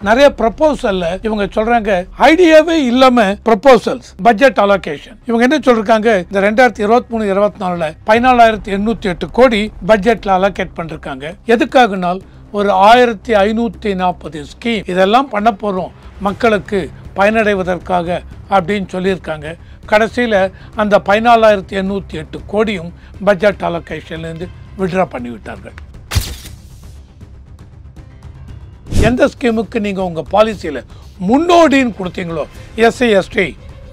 நிறைய ப்ரொபோசல்ல இவங்க சொல்றாங்க ஐடியாவே இல்லாம ப்ரொபோசல்ஸ் பட்ஜெட் அலோகேஷன். இவங்க என்ன சொல்றாங்க, இந்த 2023-24 14,808 கோடி பட்ஜெட்ல அலோகேட் பண்ணிருக்காங்க. எதுக்காகனால் ஒரு 1540 ஸ்கீம் இதெல்லாம் பண்ண போறோம் மக்களுக்கு பயனடைவதற்காக அப்படின்னு சொல்லியிருக்காங்க. கடைசியில் அந்த 14,808 கோடியும் பட்ஜெட் அலோகேஷன்லேருந்து விட்ரா பண்ணிவிட்டார்கள். எந்த ஸ்கீமுக்கு நீங்கள் உங்கள் பாலிசியில் முன்னோடின்னு கொடுத்தீங்களோ, எஸ்சி எஸ்டி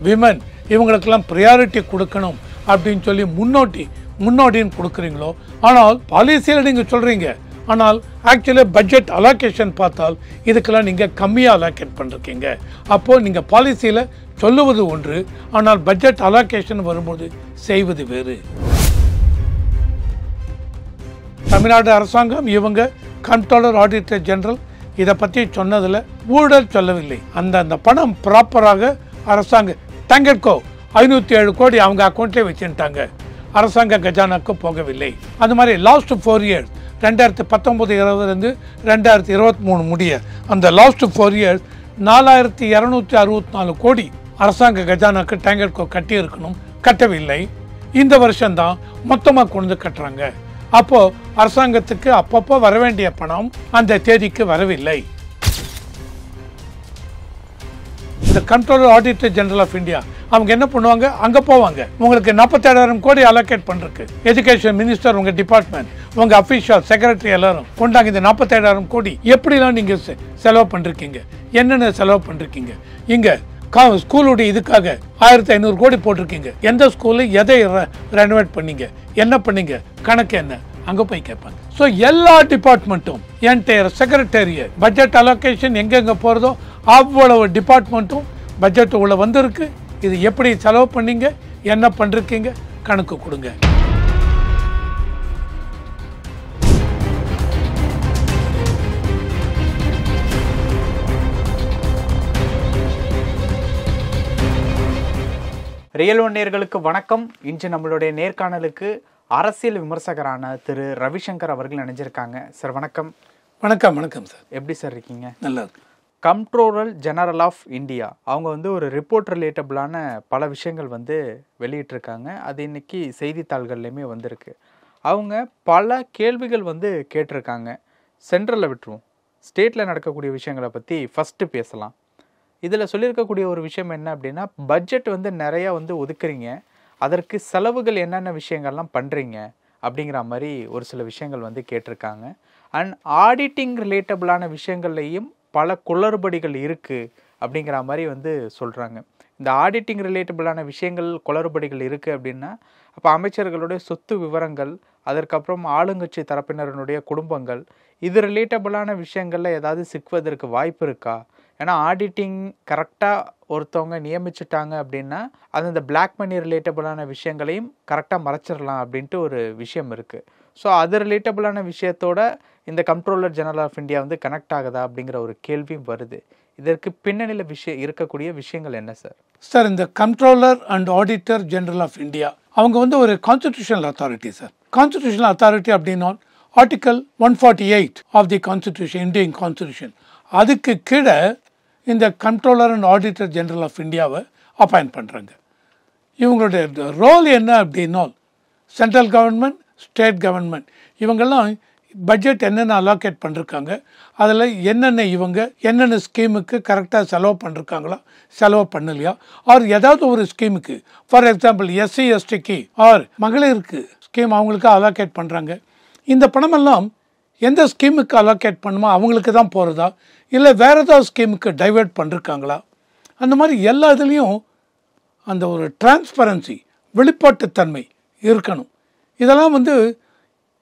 விமன் இவங்களுக்கெல்லாம் ப்ரியாரிட்டி கொடுக்கணும் அப்படின்னு சொல்லி முன்னோடின்னு கொடுக்குறீங்களோ, ஆனால் பாலிசியில் நீங்கள் சொல்கிறீங்க, ஆனால் ஆக்சுவலி பட்ஜெட் அலோகேஷன் பார்த்தால் இதுக்கெல்லாம் நீங்கள் கம்மியாக அலோகேட் பண்ணிருக்கீங்க. அப்போது நீங்கள் பாலிசியில் சொல்லுவது ஒன்று, ஆனால் பட்ஜெட் அலோகேஷன் வரும்போது செய்வது வேறு. தமிழ்நாடு அரசாங்கம் இவங்க கண்ட்ரோலர் ஆடிட்டர் ஜெனரல் இதை பற்றி சொன்னதில் ஊழல் சொல்லவில்லை. அந்த பணம் ப்ராப்பராக அரசாங்கம் டேங்கட்கோ 507 கோடி அவங்க அக்கௌண்ட்லேயே வச்சுட்டாங்க, அரசாங்க கஜானாக்கு போகவில்லை. அந்த மாதிரி லாஸ்ட் 4 இயர்ஸ் 2019-20 2023 முடிய அந்த லாஸ்ட் 4 இயர்ஸ் 4,264 கோடி அரசாங்க கஜானாக்கு டேங்கட்கோ கட்டி இருக்கணும், கட்டவில்லை. இந்த வருஷம்தான் மொத்தமாக கொண்டு கட்டுறாங்க. அப்போ அரசாங்கத்துக்கு அப்பப்போ வர வேண்டிய பணம் அந்த தேதிக்கு வரவில்லை. இந்த controller auditor general of India அவங்க என்ன பண்ணுவாங்க, அங்கே போவாங்க, உங்களுக்கு 47,000 கோடி அலோகேட் பண்ணிருக்கு. எஜுகேஷன் மினிஸ்டர் உங்கள் டிபார்ட்மெண்ட் உங்கள் அஃபீஷியல் செக்ரட்டரி எல்லாரும் கொண்டாங்க, இந்த 47,000 கோடி எப்படிலாம் நீங்கள் செலவு பண்ணிருக்கீங்க, என்னென்ன செலவு பண்ணிருக்கீங்க, இங்கே ஸ்கூலுடைய இதுக்காக 1,500 கோடி போட்டிருக்கீங்க, எந்த ஸ்கூலில் எதை ரெனோவேட் பண்ணீங்க, என்ன பண்ணீங்க, கணக்கு என்ன, அங்கே போய் கேட்பாங்க. ஸோ எல்லா டிபார்ட்மெண்ட்டும் என்டையர் செக்ரட்டரியேட் பட்ஜெட் அலோகேஷன் எங்கெங்கே போகிறதோ அவ்வளவு டிபார்ட்மெண்ட்டும் பட்ஜெட் உள்ள வந்திருக்கு. இது எப்படி செலவு பண்ணீங்க, என்ன பண்ணிருக்கீங்க, கணக்கு கொடுங்க. ரியல் ஒன் நேயர்களுக்கு வணக்கம். இன்று நம்மளுடைய நேர்காணலுக்கு அரசியல் விமர்சகரான திரு ரவிசங்கர் அவர்கள் நினைஞ்சிருக்காங்க. சார் வணக்கம். வணக்கம். வணக்கம் சார். எப்படி சார் இருக்கீங்க? நல்லா இருக்கு. கம்ப்ட்ரோலர் ஜெனரல் ஆஃப் இந்தியா அவங்க ஒரு ரிப்போர்ட் ரிலேட்டபிளான பல விஷயங்கள் வெளியிட்டிருக்காங்க. அது இன்னைக்கு செய்தித்தாள்கள்லையுமே வந்திருக்கு. அவங்க பல கேள்விகள் கேட்டிருக்காங்க. சென்ட்ரலில் விட்டுருவோம், ஸ்டேட்டில் நடக்கக்கூடிய விஷயங்களை பற்றி ஃபஸ்ட்டு பேசலாம். இதில் சொல்லியிருக்கக்கூடிய ஒரு விஷயம் என்ன அப்படின்னா, பட்ஜெட் நிறையா ஒதுக்குறீங்க, அதற்கு செலவுகள் என்னென்ன விஷயங்கள்லாம் பண்ணுறீங்க அப்படிங்கிற மாதிரி ஒரு சில விஷயங்கள் கேட்டிருக்காங்க. அண்ட் ஆடிட்டிங் ரிலேட்டபிளான விஷயங்கள்லையும் பல குளறுபடிகள் இருக்குது அப்படிங்கிற மாதிரி சொல்கிறாங்க. இந்த ஆடிட்டிங் ரிலேட்டபிளான விஷயங்கள் குளறுபடிகள் இருக்குது அப்படின்னா, அப்போ அமைச்சர்களுடைய சொத்து விவரங்கள், அதற்கப்புறம் ஆளுங்கட்சி தரப்பினருடைய குடும்பங்கள், இது ரிலேட்டபிளான விஷயங்களில் ஏதாவது சிக்குவதற்கு வாய்ப்பு இருக்கா? ஏன்னா ஆடிட்டிங் கரெக்டாக ஒருத்தவங்க நியமிச்சுட்டாங்க அப்படின்னா அது இந்த பிளாக் மணி ரிலேட்டபிளான விஷயங்களையும் கரெக்டாக மறைச்சிடலாம் அப்படின்ட்டு ஒரு விஷயம் இருக்குது. ஸோ அது ரிலேட்டபிளான விஷயத்தோட இந்த comptroller general of India connect ஆகுதா அப்படிங்கிற ஒரு கேள்வியும் வருது. இதற்கு பின்னணியில் இருக்கக்கூடிய விஷயங்கள் என்ன சார்? சார், இந்த comptroller and auditor general of India அவங்க ஒரு constitutional authority sir. Constitutional authority அப்படின்னா article 148 of the constitution, Indian constitution, அதுக்கு கீழே இந்த controller and auditor general of இந்தியாவை அப்பாயிண்ட் பண்ணுறாங்க. இவங்களுடைய ரோல் என்ன அப்படின்னா, சென்ட்ரல் கவர்மெண்ட், ஸ்டேட் கவர்மெண்ட் இவங்கெல்லாம் பட்ஜெட் என்னென்ன அலோகேட் பண்ணிருக்காங்க, அதில் என்னென்ன ஸ்கீமுக்கு கரெக்டாக செலவு பண்ணிருக்காங்களா, செலவு பண்ணலையா, ஆர் ஏதாவது ஒரு ஸ்கீமுக்கு, ஃபார் எக்ஸாம்பிள் எஸ்சி எஸ்டிக்கு ஆர் மகளிருக்கு ஸ்கீம் அவங்களுக்கு அலோகேட் பண்ணுறாங்க. இந்த பணமெல்லாம் எந்த ஸ்கீமுக்கு அலோகேட் பண்ணுமோ அவங்களுக்கு தான் போகிறதா, இல்லை வேறு ஏதாவது ஸ்கீமுக்கு டைவெர்ட் பண்ணிருக்காங்களா, அந்த மாதிரி எல்லா இதுலேயும் அந்த ஒரு டிரான்ஸ்பரன்சி, வெளிப்பாட்டுத்தன்மை இருக்கணும். இதெல்லாம்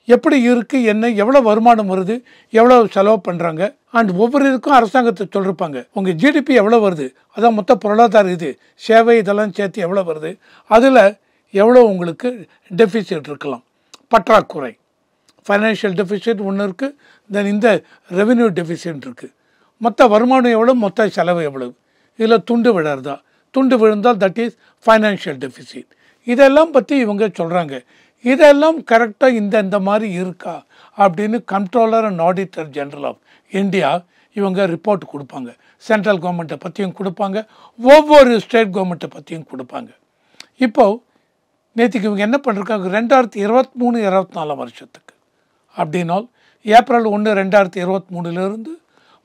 எப்படி இருக்குது, என்ன எவ்வளோ வருமானம் வருது, எவ்வளோ செலவு பண்ணுறாங்க, அண்ட் ஒவ்வொரு இதுக்கும் அரசாங்கத்தை சொல்லிருப்பாங்க, உங்கள் ஜிடிபி எவ்வளோ வருது, அதான் மொத்த பொருளாதார இது சேவை இதெல்லாம் சேர்த்து எவ்வளோ வருது, அதில் எவ்வளோ உங்களுக்கு டெஃபிசிட் இருக்கலாம், பற்றாக்குறை, ஃபைனான்ஷியல் டெஃபிசிட் ஒன்று இருக்குது, தென் இந்த ரெவென்யூ டெஃபிசிட் இருக்குது, மொத்த வருமானம் எவ்வளோ, மொத்த செலவு எவ்வளவு, இதில் துண்டு விழறதா, துண்டு விழுந்தால் தட் இஸ் ஃபைனான்ஷியல் டெஃபிசிட். இதெல்லாம் பற்றி இவங்க சொல்கிறாங்க. இதெல்லாம் கரெக்டாக இந்த மாதிரி இருக்கா அப்படின்னு controller and auditor general of India இவங்க ரிப்போர்ட் கொடுப்பாங்க. சென்ட்ரல் கவர்மெண்ட்டை பற்றியும் கொடுப்பாங்க, ஒவ்வொரு ஸ்டேட் கவர்மெண்ட்டை பற்றியும் கொடுப்பாங்க. இப்போது நேற்றுக்கு இவங்க என்ன பண்ணிருக்காங்க, 2023-24 வருஷத்துக்கு அப்படின்னால் ஏப்ரல் 1, 2023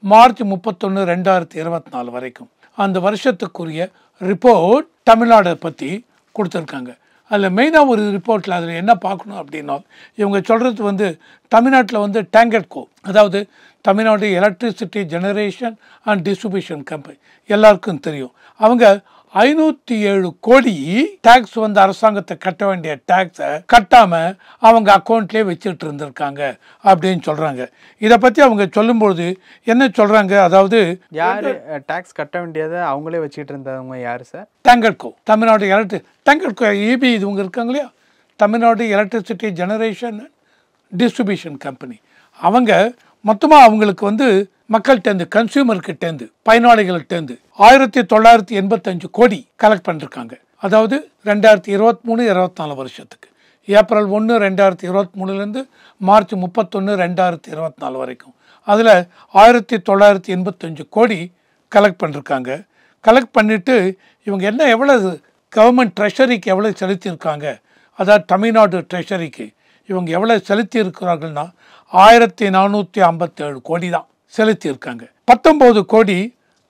மார்ச் 31, 2024 வரைக்கும் அந்த வருஷத்துக்குரிய ரிப்போர்ட் தமிழ்நாடை பற்றி கொடுத்துருக்காங்க. அதில் மெயினாக ஒரு ரிப்போர்ட்டில் அதில் என்ன பார்க்கணும் அப்படின்னா, இவங்க சொல்கிறது தமிழ்நாட்டில் டேங்கட்கோ, அதாவது Tamil Nadu electricity generation and distribution company எல்லாருக்கும் தெரியும். அவங்க 507 கோடி டேக்ஸ் அரசாங்கத்தை கட்ட வேண்டிய டேக்ஸை கட்டாமல் அவங்க அக்கௌண்ட்லேயே வச்சுட்டு இருந்திருக்காங்க அப்படின்னு சொல்கிறாங்க. இதை பற்றி அவங்க சொல்லும்போது என்ன சொல்கிறாங்க, அதாவது யார் டேக்ஸ் கட்ட வேண்டியதை அவங்களே வச்சுக்கிட்டு இருந்தவங்க யார் சார்? டேங்கட்கோ, தமிழ்நாடு டேங்கட்கோ இபி இவங்க இருக்காங்க இல்லையா, Tamil Nadu electricity generation distribution company. அவங்க மொத்தமாக அவங்களுக்கு மக்கள்கிட்டேருந்து, கன்சியூமர்கிட்டேருந்து, பயனாளிகள்கிட்டேருந்து 1985 கோடி கலெக்ட் பண்ணிருக்காங்க. அதாவது 2023-24 வருஷத்துக்கு ஏப்ரல் 1, 2023 மார்ச் 31, 2024 வரைக்கும் அதில் 1985 கோடி கலெக்ட் பண்ணிருக்காங்க. கலெக்ட் பண்ணிவிட்டு இவங்க எவ்வளோ கவர்மெண்ட் ட்ரெஷரிக்கு எவ்வளோ செலுத்தியிருக்காங்க, அதாவது தமிழ்நாடு ட்ரெஷரிக்கு இவங்க எவ்வளோ செலுத்தி இருக்கிறார்கள்னா 1457 கோடி தான் செலுத்தியிருக்காங்க. 19 கோடி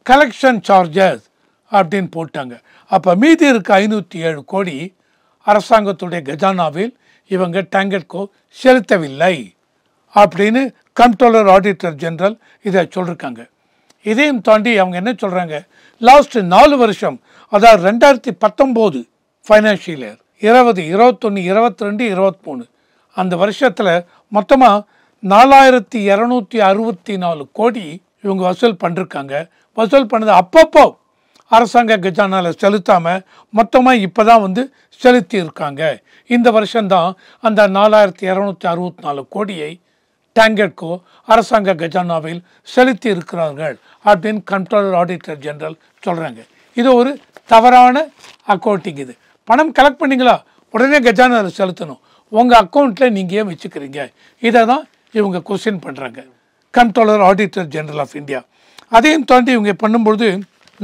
கலெக்ஷன் சார்ஜஸ் அப்படின்னு போட்டாங்க. அப்போ மீதி இருக்க 507 கோடி அரசாங்கத்துடைய கஜானாவில் இவங்க டேங்கட்கோ செலுத்தவில்லை அப்படின்னு கண்ட்ரோலர் ஆடிட்டர் ஜெனரல் இதை சொல்லியிருக்காங்க. இதையும் தாண்டி அவங்க என்ன சொல்கிறாங்க, லாஸ்ட் 4 வருஷம், அதாவது 2019 ஃபைனான்ஷியல் இயர் 20, 21, 22, 23 அந்த வருஷத்தில் மொத்தமாக 4264 கோடி இவங்க வசூல் பண்ணிருக்காங்க. வசூல் பண்ணது அப்பப்போ அரசாங்க கஜானாவில் செலுத்தாமல் மொத்தமாக இப்போ தான் செலுத்தி இருக்காங்க. இந்த வருஷம்தான் அந்த 4264 கோடியை டேங்கட்கோ அரசாங்க கஜானாவில் செலுத்தி இருக்கிறார்கள் அப்படின்னு கண்ட்ரோலர் ஆடிட்டர் ஜெனரல் சொல்கிறாங்க. இது ஒரு தவறான அக்கௌண்டிங். இது பணம் கலெக்ட் பண்ணிங்களா உடனே கஜானாவில் செலுத்தணும், உங்கள் அக்கௌண்ட்டில் நீங்கள் ஏன் வச்சுக்கிறீங்க? இதை தான் இவங்க கொஸ்டின் பண்ணுறாங்க controller auditor general of India. அதையும் தாண்டி இவங்க பண்ணும்பொழுது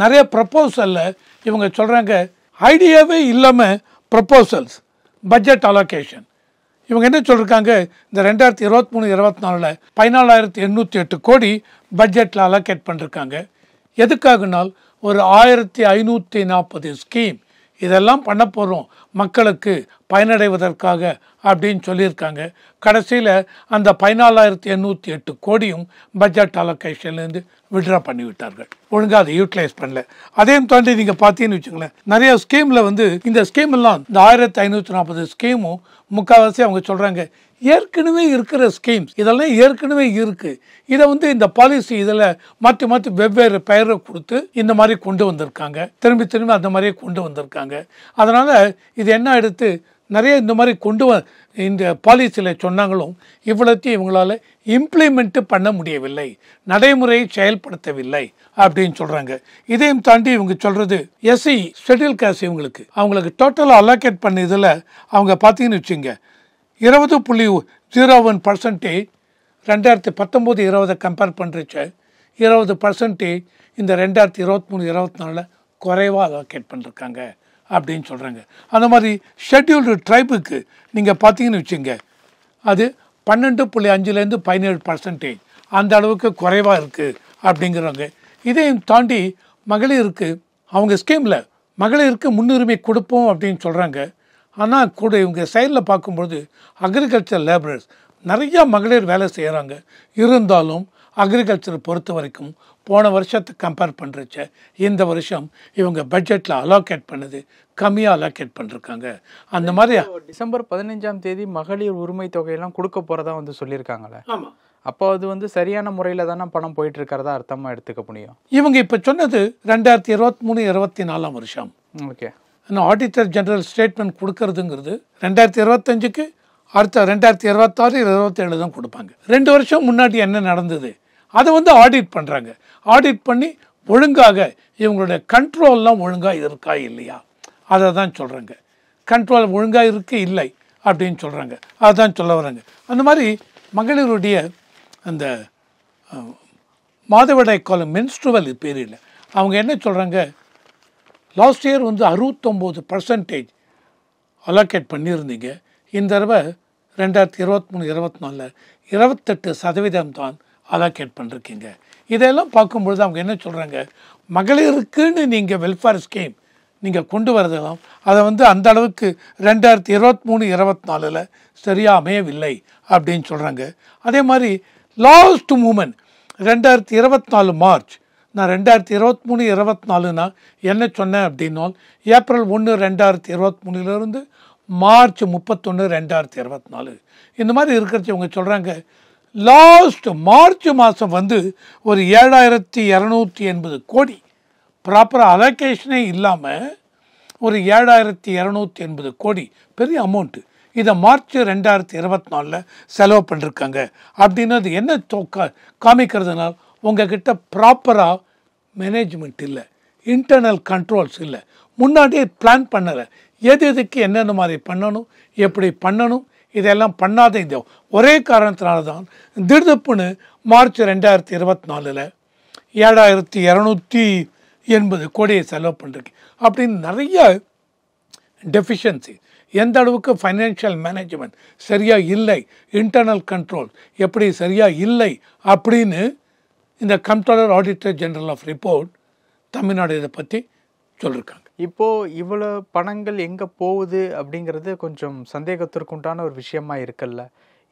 நிறைய ப்ரப்போசலில் இவங்க சொல்கிறாங்க, ஐடியாவே இல்லாமல் ப்ரப்போசல்ஸ், பட்ஜெட் அலோகேஷன். இவங்க என்ன சொல்லியிருக்காங்க, இந்த 2023-24 14,808 கோடி பட்ஜெட்டில் அலோகேட் பண்ணிருக்காங்க. எதுக்காகனால் ஒரு 1540 ஸ்கீம் இதெல்லாம் பண்ண போகிறோம் மக்களுக்கு பயனடைவதற்காக அப்படின்னு சொல்லியிருக்காங்க. கடைசியில் அந்த 14,808 கோடியும் பட்ஜெட் அலோகேஷன்லேருந்து விட்ரா பண்ணிவிட்டார்கள். ஒழுங்காக அதை யூட்டிலைஸ் பண்ணல. அதையும் தாண்டி நீங்கள் பார்த்தீங்கன்னு வச்சுங்களேன், நிறைய ஸ்கீமில் இந்த ஸ்கீமெல்லாம் இந்த 1540 ஸ்கீமும் முக்கால்வாசி அவங்க சொல்கிறாங்க ஏற்கனவே இருக்கிற ஸ்கீம்ஸ், இதெல்லாம் ஏற்கனவே இருக்குது. இதை இந்த பாலிசி இதில் மாற்றி மாற்றி வெவ்வேறு பெயரை கொடுத்து இந்த மாதிரி கொண்டு வந்திருக்காங்க, திரும்பி அந்த மாதிரியே கொண்டு வந்திருக்காங்க. அதனால் இது என்ன எடுத்து நிறைய இந்த மாதிரி இந்த பாலிசியில் சொன்னாங்களும் இவ்வளோத்தையும் இவங்களால் இம்ப்ளிமெண்ட்டு பண்ண முடியவில்லை, நடைமுறையை செயல்படுத்தவில்லை அப்படின்னு சொல்கிறாங்க. இதையும் தாண்டி இவங்க சொல்கிறது எஸ்சி ஷெட்யூல் காஸ்ட் அவங்களுக்கு டோட்டலாக அலோகேட் பண்ண இதில் அவங்க பார்த்தீங்கன்னு வச்சுங்க 20.01% 2019-20 கம்பேர் பண்ணுறச்ச 20% இந்த 2023-24 குறைவாக அலோகேட் பண்ணிருக்காங்க அப்படின்னு சொல்கிறாங்க. அந்த மாதிரி ஷெட்யூல்டு ட்ரைபுக்கு நீங்கள் பார்த்தீங்கன்னு வச்சுங்க அது 12.5 17% அந்த அளவுக்கு குறைவாக இருக்குது அப்படிங்கிறாங்க. இதையும் தாண்டி மகளிருக்கு அவங்க ஸ்கீமில் மகளிருக்கு முன்னுரிமை கொடுப்போம் அப்படின்னு சொல்கிறாங்க. ஆனால் கூட இவங்க சைடில் பார்க்கும்பொழுது அக்ரிகல்ச்சர் லேபரர்ஸ் நிறையா மகளிர் வேலை செய்கிறாங்க. இருந்தாலும் அக்ரிகல்ச்சரை பொறுத்த வரைக்கும் போன வருஷத்தை கம்பேர் பண்ணுறச்ச இந்த வருஷம் இவங்க பட்ஜெட்டில் அலோகேட் பண்ணது கம்மியாக அலோகேட் பண்ணிருக்காங்க. அந்த மாதிரி டிசம்பர் 15ஆம் தேதி மகளிர் உரிமை தொகையெல்லாம் கொடுக்க போகிறதா சொல்லியிருக்காங்களே. ஆமாம், அப்போ அது சரியான முறையில் தானே பணம் போயிட்டு இருக்கிறதா அர்த்தமாக எடுத்துக்க முடியும். இவங்க இப்போ சொன்னது 2023-24 வருஷம். ஓகே, ஆடிட்டர் ஜெனரல் ஸ்டேட்மெண்ட் கொடுக்கறதுங்கிறது 2025க்கு அடுத்த 2026-27 தான் கொடுப்பாங்க. 2 வருஷம் முன்னாடி என்ன நடந்தது அதை ஆடிட் பண்ணுறாங்க. ஆடிட் பண்ணி ஒழுங்காக இவங்களுடைய கண்ட்ரோல்லாம் ஒழுங்காக இருக்கா இல்லையா அதை தான் சொல்கிறாங்க. கண்ட்ரோல் ஒழுங்காக இருக்கு இல்லை அப்படின்னு சொல்கிறாங்க. அதுதான் சொல்ல வராங்க. அந்த மாதிரி மகளிருடைய அந்த மாதவிடாய் காலம் மென்ஸ்ட்ருவல் பீரியடில் அவங்க என்ன சொல்கிறாங்க, லாஸ்ட் இயர் வந்து 69% அலோகேட் பண்ணியிருந்தீங்க, இந்த தடவை 2023-24 28% தான் அலோகேட் பண்ணிருக்கீங்க. இதெல்லாம் பார்க்கும்பொழுது அவங்க என்ன சொல்கிறாங்க, மகளிருக்குன்னு நீங்கள் வெல்ஃபேர் ஸ்கீம் நீங்கள் கொண்டு வரதெல்லாம் அதை வந்து அந்த அளவுக்கு 2023-24 சரியாக அமையவில்லை அப்படின்னு சொல்கிறாங்க. அதே மாதிரி லாஸ்ட் மூமெண்ட் 2024 மார்ச், நான் 2023-24 என்ன சொன்னேன் அப்படின்னால் ஏப்ரல் 1, 2023 மார்ச் 31, 2024 இந்த மாதிரி இருக்கிறச்சு இவங்க சொல்கிறாங்க. லாஸ்ட் மார்ச் மாதம் வந்து ஒரு 7,280 கோடி ப்ராப்பராக அலோகேஷனே இல்லாமல் ஒரு 7,280 கோடி பெரிய அமௌண்ட்டு இதை மார்ச் 2024 செலவு பண்ணிருக்காங்க. அப்படின்னு அது என்ன காமிக்கிறதுனால உங்ககிட்ட ப்ராப்பராக மேனேஜ்மெண்ட் இல்லை, இன்டர்னல் கண்ட்ரோல்ஸ் இல்லை, முன்னாடியே பிளான் பண்ணலை, எதுக்கு என்னென்ன மாதிரி பண்ணணும், எப்படி பண்ணணும், இதெல்லாம் பண்ணாத இந்த ஒரே காரணத்தினால தான் திடுப்புன்னு மார்ச் 2024 7,280 கோடியை செலவு பண்ணிருக்கு. அப்படின்னு நிறைய டெஃபிஷியன்சி, எந்த அளவுக்கு ஃபைனான்ஷியல் மேனேஜ்மெண்ட் சரியாக இல்லை, இன்டர்னல் கண்ட்ரோல் எப்படி சரியாக இல்லை அப்படின்னு இந்த comptroller auditor general of report Tamil Nadu இதை பற்றி சொல்லியிருக்காங்க. இப்போது இவ்வளோ பணங்கள் எங்கே போகுது அப்படிங்கிறது கொஞ்சம் சந்தேகத்திற்குண்டான ஒரு விஷயமா இருக்குல்ல.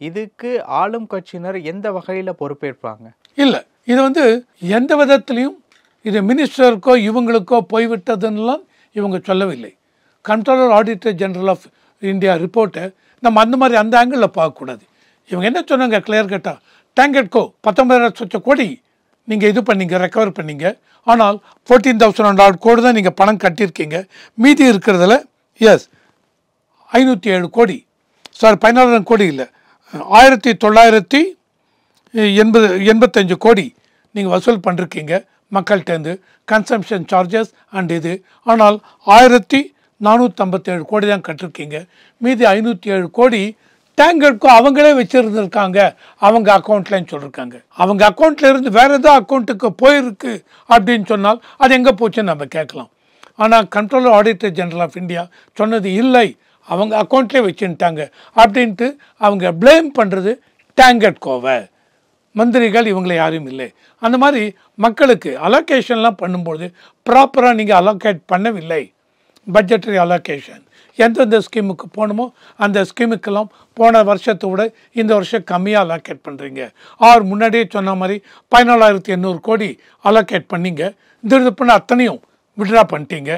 இதுக்கு ஆளும் கட்சியினர் எந்த வகையில் பொறுப்பேற்பாங்க? இல்லை, இது வந்து எந்த விதத்துலையும் இது மினிஸ்டருக்கோ இவங்களுக்கோ போய்விட்டதுன்னெலாம் இவங்க சொல்லவில்லை. Comptroller auditor general of India ரிப்போர்ட்டை நம்ம அந்த மாதிரி அந்த ஆங்கிளில் பார்க்கக்கூடாது. இவங்க என்ன சொன்னாங்க கிளியர் கட்டாக, டேங்கெட்கோ 19,00,000 கோடி நீங்கள் இது பண்ணீங்க, ரெக்கவர் பண்ணீங்க, ஆனால் 14,100 கோடி தான் நீங்கள் பணம் கட்டியிருக்கீங்க, மீதி இருக்கிறதுல எஸ் 507 கோடி 14,000 கோடி இல்லை 1,985 கோடி நீங்கள் வசூல் பண்ணிருக்கீங்க மக்கள்கிட்டேருந்து கன்சம்ஷன் சார்ஜஸ் அண்ட் இது, ஆனால் 1,457 கோடி தான் கட்டிருக்கீங்க, மீதி 507 கோடி டேங்கெட்கோ அவங்களே வச்சுருந்துருக்காங்க அவங்க அக்கௌண்ட்லன்னு சொல்லியிருக்காங்க. அவங்க அக்கௌண்ட்டில் இருந்து வேறு ஏதோ அக்கௌண்ட்டுக்கு போயிருக்கு அப்படின்னு சொன்னால் அது எங்கே போச்சுன்னு நம்ம கேட்கலாம். ஆனால் controller auditor general of India சொன்னது இல்லை, அவங்க அக்கௌண்ட்லேயே வச்சுட்டாங்க அப்படின்ட்டு அவங்க ப்ளேம் பண்ணுறது டேங்கெட்கோவை, மந்திரிகள் இவங்களை யாரும் இல்லை. அந்த மாதிரி மக்களுக்கு அலோகேஷன்லாம் பண்ணும்போது ப்ராப்பராக நீங்கள் அலோகேட் பண்ணவில்லை, பட்ஜெட்டரி அலோகேஷன் எந்தெந்த ஸ்கீமுக்கு போகணுமோ அந்த ஸ்கீமுக்கெல்லாம் போன வருஷத்தை விட இந்த வருஷம் கம்மியாக அலோகேட் பண்ணுறீங்க. முன்னாடியே சொன்ன மாதிரி 14,800 கோடி அலோகேட் பண்ணிங்க, திடுப்புன்னு அத்தனையும் விட்ரா பண்ணிட்டீங்க,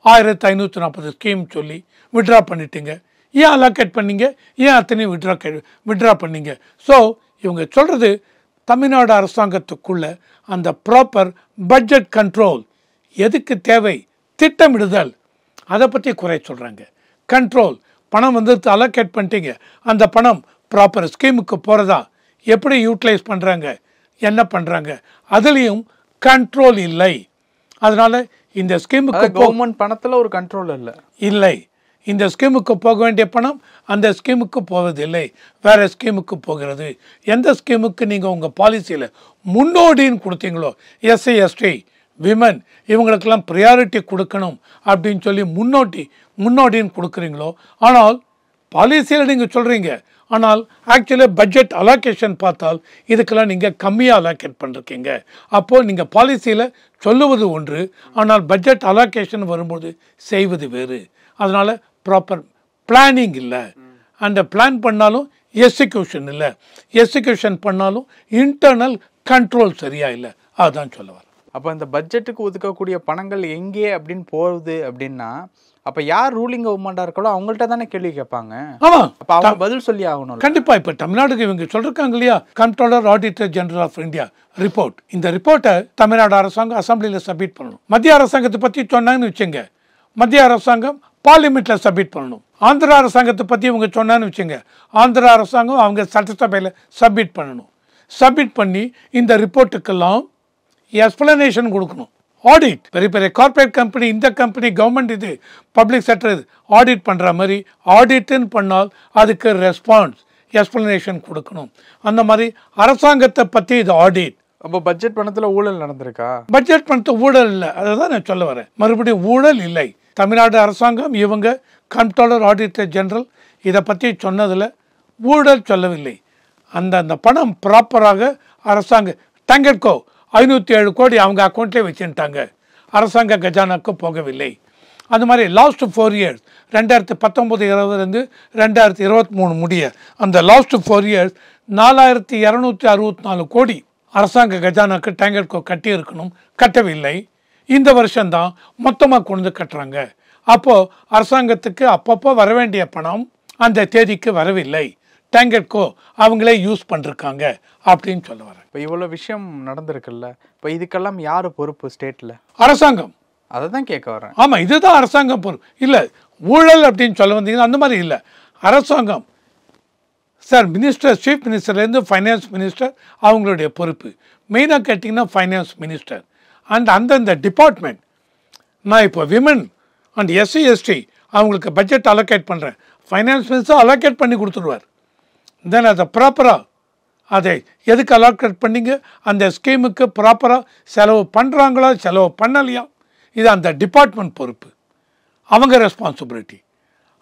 1,540 ஸ்கீம் சொல்லி விட்ரா பண்ணிட்டீங்க. ஏன் அலோகேட் பண்ணிங்க, ஏன் அத்தனையும் விட்ரா பண்ணிங்க? ஸோ இவங்க சொல்கிறது தமிழ்நாடு அரசாங்கத்துக்குள்ள அந்த ப்ராப்பர் பட்ஜெட் கண்ட்ரோல் எதுக்கு தேவை, திட்டமிடுதல், அதை பற்றி குறை சொல்கிறாங்க. கண்ட்ரோல், பணம் வந்து அலோகேட் பண்ணிட்டீங்க, அந்த பணம் ப்ராப்பர் ஸ்கீமுக்கு போகிறதா, எப்படி யூட்டிலைஸ் பண்ணுறாங்க, என்ன பண்ணுறாங்க, அதுலேயும் கண்ட்ரோல் இல்லை. அதனால் இந்த ஸ்கீமுக்கு கவர்மெண்ட் பணத்தில் ஒரு கண்ட்ரோல் இல்லை. இந்த ஸ்கீமுக்கு போக வேண்டிய பணம் அந்த ஸ்கீமுக்கு போவதில்லை, வேறு ஸ்கீமுக்கு போகிறது. எந்த ஸ்கீமுக்கு நீங்கள் உங்கள் பாலிசியில் முன்னோடின்னு கொடுத்தீங்களோ, எஸ்சி எஸ்டி விமன் இவங்களுக்கெல்லாம் ப்ரியாரிட்டி கொடுக்கணும் அப்படின்னு சொல்லி முன்னோடின்னு கொடுக்குறீங்களோ, ஆனால் பாலிசியில் நீங்கள் சொல்கிறீங்க, ஆனால் ஆக்சுவலி பட்ஜெட் அலோகேஷன் பார்த்தால் இதுக்கெல்லாம் நீங்கள் கம்மியாக அலோகேட் பண்ணிருக்கீங்க. அப்போது நீங்கள் பாலிசியில் சொல்லுவது ஒன்று, ஆனால் பட்ஜெட் அலோகேஷன் வரும்போது செய்வது வேறு. அதனால் ப்ராப்பர் பிளானிங் இல்லை, அந்த பிளான் பண்ணாலும் எக்ஸிக்யூஷன் இல்லை, எக்ஸிக்யூஷன் பண்ணாலும் இன்டர்னல் கண்ட்ரோல் சரியாக இல்லை. அதுதான் சொல்ல வரேன். அப்போ இந்த பட்ஜெட்டுக்கு ஒதுக்கக்கூடிய பணங்கள் எங்கே அப்படின்னு போகுது அப்படின்னா, அப்போ யார் ரூலிங் கவர்மெண்ட்டாக இருக்காளோ அவங்கள்ட்ட தானே கேள்வி கேட்பாங்க. ஆமாம், அப்போ அவங்க பதில் சொல்லி ஆகணும். கண்டிப்பாக. இப்போ தமிழ்நாடுக்கு இவங்க சொல்லியிருக்காங்க இல்லையா, controller auditor general of India report, இந்த ரிப்போர்ட்டை தமிழ்நாடு அரசாங்கம் அசம்பிளியில் சப்மிட் பண்ணணும். மத்திய அரசாங்கத்தை பற்றி சொன்னாங்கன்னு வச்சுங்க, மத்திய அரசாங்கம் பார்லிமெண்ட்டில் சப்மிட் பண்ணணும். ஆந்திரா அரசாங்கத்தை பற்றி இவங்க சொன்னான்னு வச்சுங்க, ஆந்திரா அரசாங்கம் அவங்க சட்டசபையில் சப்மிட் பண்ணணும். சப்மிட் பண்ணி இந்த ரிப்போர்ட்டுக்கெல்லாம் எக்ஸ்பிளனேஷன் கொடுக்கணும். ஆடிட், பெரிய பெரிய கார்பரேட் கம்பெனி, இந்த கம்பெனி கவர்மெண்ட் இது பப்ளிக் செக்டர் இது ஆடிட் பண்ணுற மாதிரி ஆடிட்டுன்னு பண்ணால் அதுக்கு ரெஸ்பான்ஸ் எக்ஸ்பிளனேஷன் கொடுக்கணும். அந்த மாதிரி அரசாங்கத்தை பற்றி இது ஆடிட் அப்போ பட்ஜெட் பணத்தில் ஊழல் நடந்திருக்கா? பட்ஜெட் பணத்தை ஊழல் இல்லை, அதை தான் நான் சொல்ல வரேன். மறுபடியும் ஊழல் இல்லை. தமிழ்நாடு அரசாங்கம் இவங்க கண்ட்ரோலர் ஆடிட்டர் ஜெனரல் இதை பற்றி சொன்னதில் ஊழல் சொல்லவில்லை. அந்த பணம் ப்ராப்பராக அரசாங்க டேங்கட்கோ 507 கோடி அவங்க அக்கௌண்ட்லேயே வச்சுட்டாங்க, அரசாங்க கஜானாக்கு போகவில்லை. அந்த மாதிரி லாஸ்ட் 4 இயர்ஸ் 2019-20 2023 முடிய அந்த லாஸ்ட் 4 இயர்ஸ் 4264 கோடி அரசாங்க கஜானாக்கு டேங்கட்கோ கட்டி இருக்கணும், கட்டவில்லை. இந்த வருஷம்தான் மொத்தமாக கொண்டு கட்டுறாங்க. அப்போது அரசாங்கத்துக்கு அப்பப்போ வர வேண்டிய பணம் அந்த தேதிக்கு வரவில்லை, டேங்கட்கோ அவங்களே யூஸ் பண்ணிருக்காங்க அப்படின்னு சொல்ல வரேன். இப்போ இவ்வளோ விஷயம் நடந்திருக்குல்ல, இப்போ இதுக்கெல்லாம் யார் பொறுப்பு ஸ்டேட்டில்? அரசாங்கம். அதை தான் கேட்க வரேன். ஆமாம், இதுதான் அரசாங்கம் பொறுப்பு. இல்லை ஊழல் அப்படின்னு சொல்ல வந்தீங்கன்னா அந்த மாதிரி இல்லை, அரசாங்கம். சார் மினிஸ்டர், சீஃப் மினிஸ்டர்லேருந்து ஃபைனான்ஸ் மினிஸ்டர் அவங்களுடைய பொறுப்பு. மெயினாக கேட்டிங்கன்னா ஃபைனான்ஸ் மினிஸ்டர் அண்ட் அந்தந்த டிபார்ட்மெண்ட். நான் இப்போ விமன் அண்ட் எஸ்சி எஸ்டி அவங்களுக்கு பட்ஜெட் அலோகேட் பண்ணுறேன், ஃபைனான்ஸ் மினிஸ்டர் அலோகேட் பண்ணி கொடுத்துருவார். தென் அதை ப்ராப்பராக அதை எதுக்கு அலோகேட் பண்ணிங்க, அந்த ஸ்கீமுக்கு ப்ராப்பராக செலவு பண்ணுறாங்களா செலவு பண்ணலையா, இது அந்த டிபார்ட்மெண்ட் பொறுப்பு, அவங்க ரெஸ்பான்சிபிலிட்டி.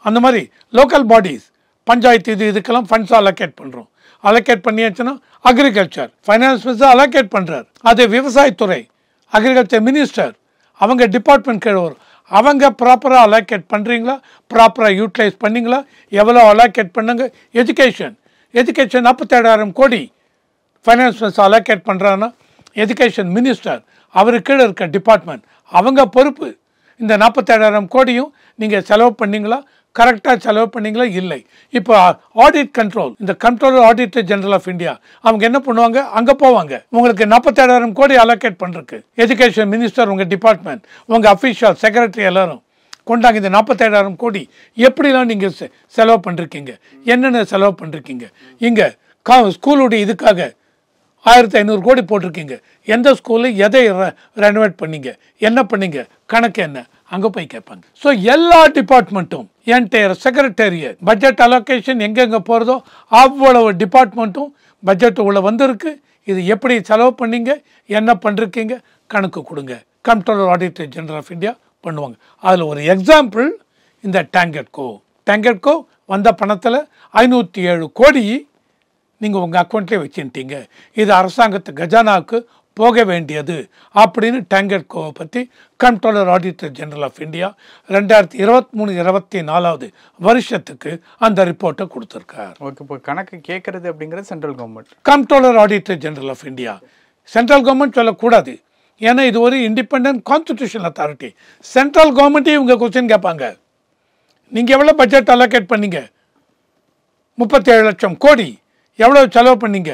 அந்த மாதிரி லோக்கல் பாடிஸ், பஞ்சாயத்து இதுக்கெல்லாம் ஃபண்ட்ஸ் அலோகேட் பண்ணுறோம். அலோகேட் பண்ணியாச்சுன்னா அக்ரிகல்ச்சர் ஃபைனான்ஸ் மினிஸ்டர் அலோகேட் பண்ணுறார். அது விவசாயத்துறை அக்ரிகல்ச்சர் மினிஸ்டர் அவங்க டிபார்ட்மெண்ட் கீழே வரும். அவங்க ப்ராப்பராக அலோகேட் பண்ணுறீங்களா, ப்ராப்பராக யூட்டிலைஸ் பண்ணிங்களா, எவ்வளோ அலோகேட் பண்ணுங்க. எஜுகேஷன் 47,000 கோடி ஃபைனான்ஸ் மினிஸ்டர் அலோகேட் பண்ணுறாங்கன்னா எஜுகேஷன் மினிஸ்டர் அவர் கீழே இருக்க டிபார்ட்மெண்ட் அவங்க பொறுப்பு. இந்த 47,000 கோடியும் நீங்கள் செலவு பண்ணிங்களா, கரெக்டாக செலவு பண்ணிங்களா, இல்லை. இப்போ ஆடிட் கண்ட்ரோல், இந்த controller auditor general of India அவங்க என்ன பண்ணுவாங்க, அங்கே போவாங்க. உங்களுக்கு 47,000 கோடி அலோகேட் பண்ணுறதுக்கு எஜுகேஷன் மினிஸ்டர் உங்கள் டிபார்ட்மெண்ட் உங்கள் அஃபீஷியல் செக்ரட்டரி எல்லாரும் கொண்டாங்க. இந்த 47,000 கோடி எப்படிலாம் நீங்கள் செலவு பண்ணிருக்கீங்க, என்னென்ன செலவு பண்ணிருக்கீங்க. இங்கே ஸ்கூலுடைய இதுக்காக 1,500 கோடி போட்டிருக்கீங்க, எந்த ஸ்கூலில் எதை ரெனோவேட் பண்ணீங்க, என்ன பண்ணீங்க, கணக்கு என்ன, அங்கே போய் கேட்பாங்க. ஸோ எல்லா டிபார்ட்மெண்ட்டும் என்டையர் செக்ரட்டரியட் பட்ஜெட் அலோகேஷன் எங்கெங்கே போகிறதோ அவ்வளவு டிபார்ட்மெண்ட்டும் பட்ஜெட் உள்ள வந்திருக்கு. இது எப்படி செலவு பண்ணீங்க, என்ன பண்ணிருக்கீங்க, கணக்கு கொடுங்க. Controller auditor general of India பண்ணுவாங்க. அதில் ஒரு எக்ஸாம்பிள் இந்த டேங்கட்கோ வந்த பணத்தில் 507 கோடி நீங்கள் உங்கள் அக்கௌண்ட்லேயே வச்சுட்டீங்க, இது அரசாங்கத்து கஜானாவுக்கு போக வேண்டியது அப்படின்னு டேங்கட்கோவை பற்றி controller auditor general of India 2023-24 வருஷத்துக்கு அந்த ரிப்போர்ட்டை கொடுத்துருக்கார். ஓகே, இப்போ கணக்கு கேட்கறது அப்படிங்கிறது central government, controller auditor general of India. Central government சொல்லக்கூடாது, ஏன்னா இது ஒரு இண்டிபெண்டன்ட் கான்ஸ்டிடியூஷனல் அத்தாரிட்டி. சென்ட்ரல் கவர்மெண்ட்டே இவங்க கொஸ்டின் கேட்பாங்க, நீங்கள் எவ்வளோ பட்ஜெட் அலோகேட் பண்ணீங்க, 37 லட்சம் கோடி எவ்வளோ செலவு பண்ணீங்க,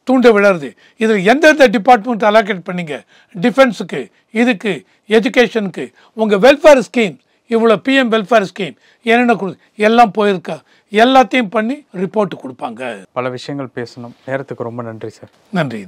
தூண்டு விழருது. இதில் எந்தெந்த டிபார்ட்மெண்ட் அலோகேட் பண்ணீங்க, டிஃபென்ஸுக்கு, இதுக்கு, எஜுகேஷனுக்கு, உங்கள் வெல்ஃபேர் ஸ்கீம், இவ்வளோ பிஎம் வெல்ஃபேர் ஸ்கீம் என்னென்ன எல்லாம் போயிருக்கா, எல்லாத்தையும் பண்ணி ரிப்போர்ட் கொடுப்பாங்க. பல விஷயங்கள் பேசணும், நேரத்துக்கு ரொம்ப நன்றி சார். நன்றி.